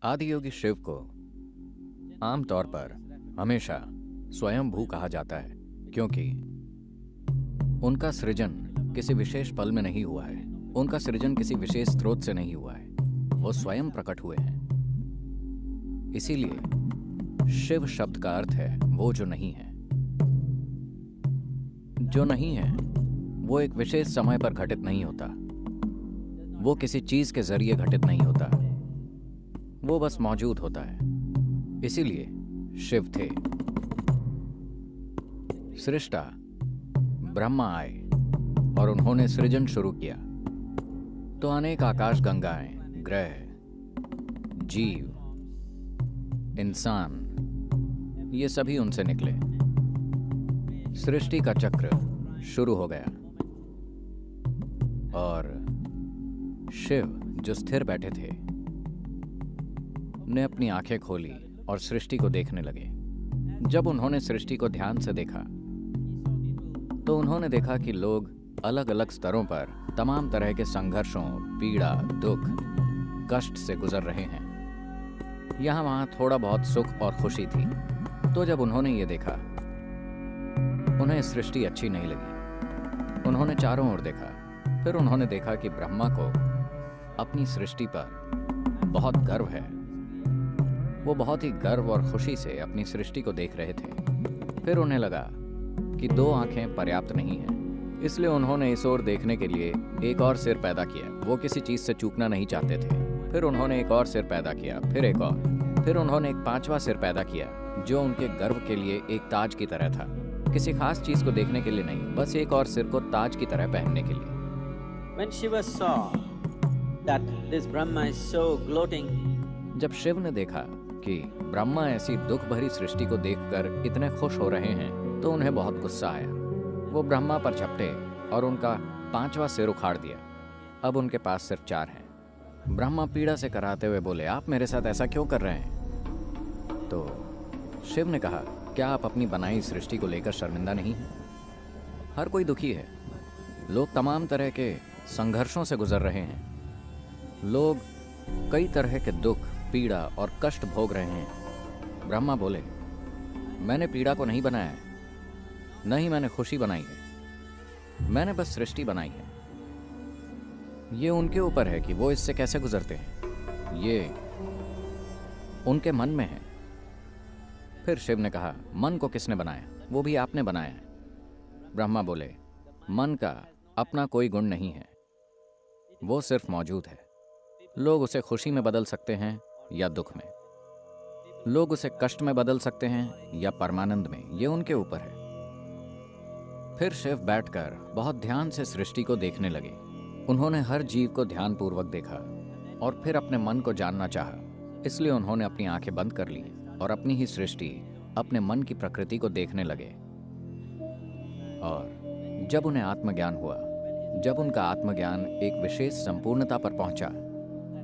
आदियोगी शिव को आमतौर पर हमेशा स्वयंभू कहा जाता है, क्योंकि उनका सृजन किसी विशेष पल में नहीं हुआ है। उनका सृजन किसी विशेष स्रोत से नहीं हुआ है, वो स्वयं प्रकट हुए हैं। इसीलिए शिव शब्द का अर्थ है वो जो नहीं है। जो नहीं है वो एक विशेष समय पर घटित नहीं होता, वो किसी चीज के जरिए घटित नहीं होता, वो बस मौजूद होता है। इसीलिए शिव थे। सृष्टा ब्रह्मा आए और उन्होंने सृजन शुरू किया, तो अनेक आकाश गंगाएं, ग्रह, जीव, इंसान, ये सभी उनसे निकले। सृष्टि का चक्र शुरू हो गया और शिव जो स्थिर बैठे थे ने अपनी आंखें खोली और सृष्टि को देखने लगे। जब उन्होंने सृष्टि को ध्यान से देखा तो उन्होंने देखा कि लोग अलग अलग स्तरों पर तमाम तरह के संघर्षों, पीड़ा, दुख, कष्ट से गुजर रहे हैं। यहाँ वहाँ थोड़ा बहुत सुख और खुशी थी। तो जब उन्होंने ये देखा, उन्हें सृष्टि अच्छी नहीं लगी। उन्होंने चारों ओर देखा। फिर उन्होंने देखा कि ब्रह्मा को अपनी सृष्टि पर बहुत गर्व है। वो बहुत ही गर्व और खुशी से अपनी सृष्टि को देख रहे थे। फिर उन्हें लगा कि दो आंखें पर्याप्त नहीं हैं, इसलिए उन्होंने इस ओर देखने के लिए एक और सिर पैदा किया। वो किसी चीज से चूकना नहीं चाहते थे। फिर उन्होंने एक और सिर पैदा किया, फिर एक और, फिर उन्होंने एक पांचवा सिर पैदा किया जो उनके गर्व के लिए एक ताज की तरह था। किसी खास चीज को देखने के लिए नहीं, बस एक और सिर को ताज की तरह पहनने के लिए। When Shiva saw that this Brahma is so gloating, जब शिव ने देखा कि ब्रह्मा ऐसी दुख भरी सृष्टि को देखकर इतने खुश हो रहे हैं, तो उन्हें बहुत गुस्सा आया। वो ब्रह्मा पर झपटे और उनका पांचवा सिर उखाड़ दिया। अब उनके पास सिर्फ चार हैं। ब्रह्मा पीड़ा से कराते हुए बोले, आप मेरे साथ ऐसा क्यों कर रहे हैं? तो शिव ने कहा, क्या आप अपनी बनाई सृष्टि को लेकर शर्मिंदा नहीं हैं? हर कोई दुखी है। लोग तमाम तरह के संघर्षों से गुजर रहे हैं। लोग कई तरह के दुख, पीड़ा और कष्ट भोग रहे हैं। ब्रह्मा बोले, मैंने पीड़ा को नहीं बनाया है, न ही मैंने खुशी बनाई है। मैंने बस सृष्टि बनाई है। ये उनके ऊपर है कि वो इससे कैसे गुजरते हैं। ये उनके मन में है। फिर शिव ने कहा, मन को किसने बनाया? वो भी आपने बनाया है। ब्रह्मा बोले, मन का अपना कोई गुण नहीं है, वो सिर्फ मौजूद है। लोग उसे खुशी में बदल सकते हैं या दुख में। लोग उसे कष्ट में बदल सकते हैं या परमानंद में। ये उनके ऊपर है। फिर शिव बैठकर बहुत ध्यान से सृष्टि को देखने लगे। उन्होंने हर जीव को ध्यानपूर्वक देखा और फिर अपने मन को जानना चाहा। इसलिए उन्होंने अपनी आंखें बंद कर ली और अपनी ही सृष्टि, अपने मन की प्रकृति को देखने लगे। और जब उन्हें आत्मज्ञान हुआ, जब उनका आत्मज्ञान एक विशेष संपूर्णता पर पहुंचा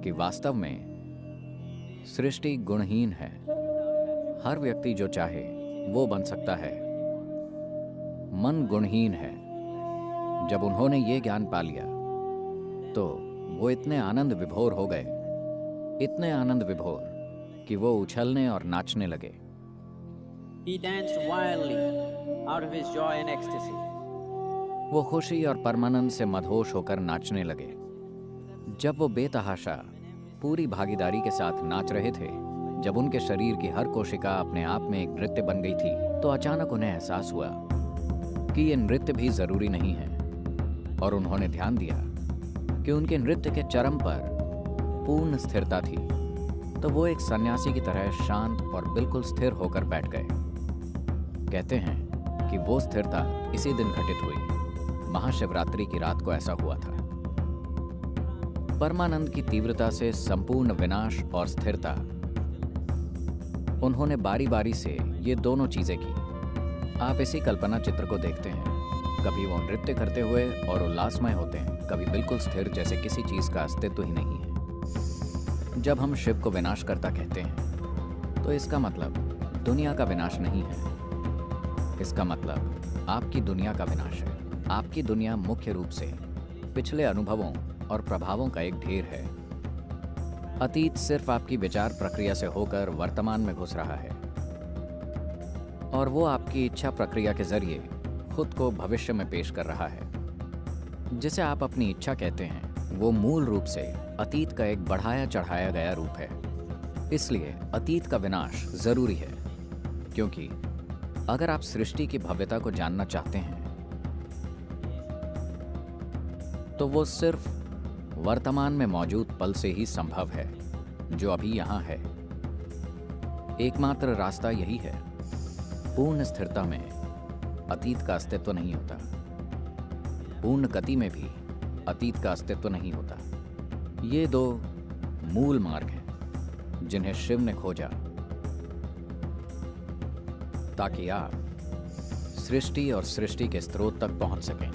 कि वास्तव में सृष्टि गुणहीन है, हर व्यक्ति जो चाहे वो बन सकता है, मन गुणहीन है। जब उन्होंने ये ज्ञान पा लिया तो वो इतने आनंद विभोर हो गए, इतने आनंद विभोर कि वो उछलने और नाचने लगे। he danced wildly out of his joy and ecstasy. वो खुशी और परमानंद से मदहोश होकर नाचने लगे। जब वो बेतहाशा पूरी भागीदारी के साथ नाच रहे थे, जब उनके शरीर की हर कोशिका अपने आप में एक नृत्य बन गई थी, तो अचानक उन्हें एहसास हुआ कि ये नृत्य भी जरूरी नहीं है। और उन्होंने ध्यान दिया कि उनके नृत्य के चरम पर पूर्ण स्थिरता थी। तो वो एक सन्यासी की तरह शांत और बिल्कुल स्थिर होकर बैठ गए। कहते हैं कि वो स्थिरता इसी दिन घटित हुई। महाशिवरात्रि की रात को ऐसा हुआ था। परमानंद की तीव्रता से संपूर्ण विनाश और स्थिरता, उन्होंने बारी बारी से ये दोनों चीजें की। आप इसी कल्पना चित्र को देखते हैं। कभी वो नृत्य करते हुए और उल्लासमय होते हैं, कभी बिल्कुल स्थिर, जैसे किसी चीज का अस्तित्व ही नहीं है। जब हम शिव को विनाशकर्ता कहते हैं तो इसका मतलब दुनिया का विनाश नहीं है। इसका मतलब आपकी दुनिया का विनाश है। आपकी दुनिया मुख्य रूप से पिछले अनुभवों और प्रभावों का एक ढेर है। अतीत सिर्फ आपकी विचार प्रक्रिया से होकर वर्तमान में घुस रहा है, और वो आपकी इच्छा प्रक्रिया के जरिए खुद को भविष्य में पेश कर रहा है। जिसे आप अपनी इच्छा कहते हैं, वो मूल रूप से अतीत का एक बढ़ाया चढ़ाया गया रूप है। इसलिए अतीत का विनाश जरूरी है, क्योंकि अगर आप सृष्टि की भव्यता को जानना चाहते हैं तो वो सिर्फ वर्तमान में मौजूद पल से ही संभव है, जो अभी यहां है। एकमात्र रास्ता यही है। पूर्ण स्थिरता में अतीत का अस्तित्व नहीं होता, पूर्ण गति में भी अतीत का अस्तित्व नहीं होता। ये दो मूल मार्ग हैं जिन्हें शिव ने खोजा ताकि आप सृष्टि और सृष्टि के स्रोत तक पहुंच सकें।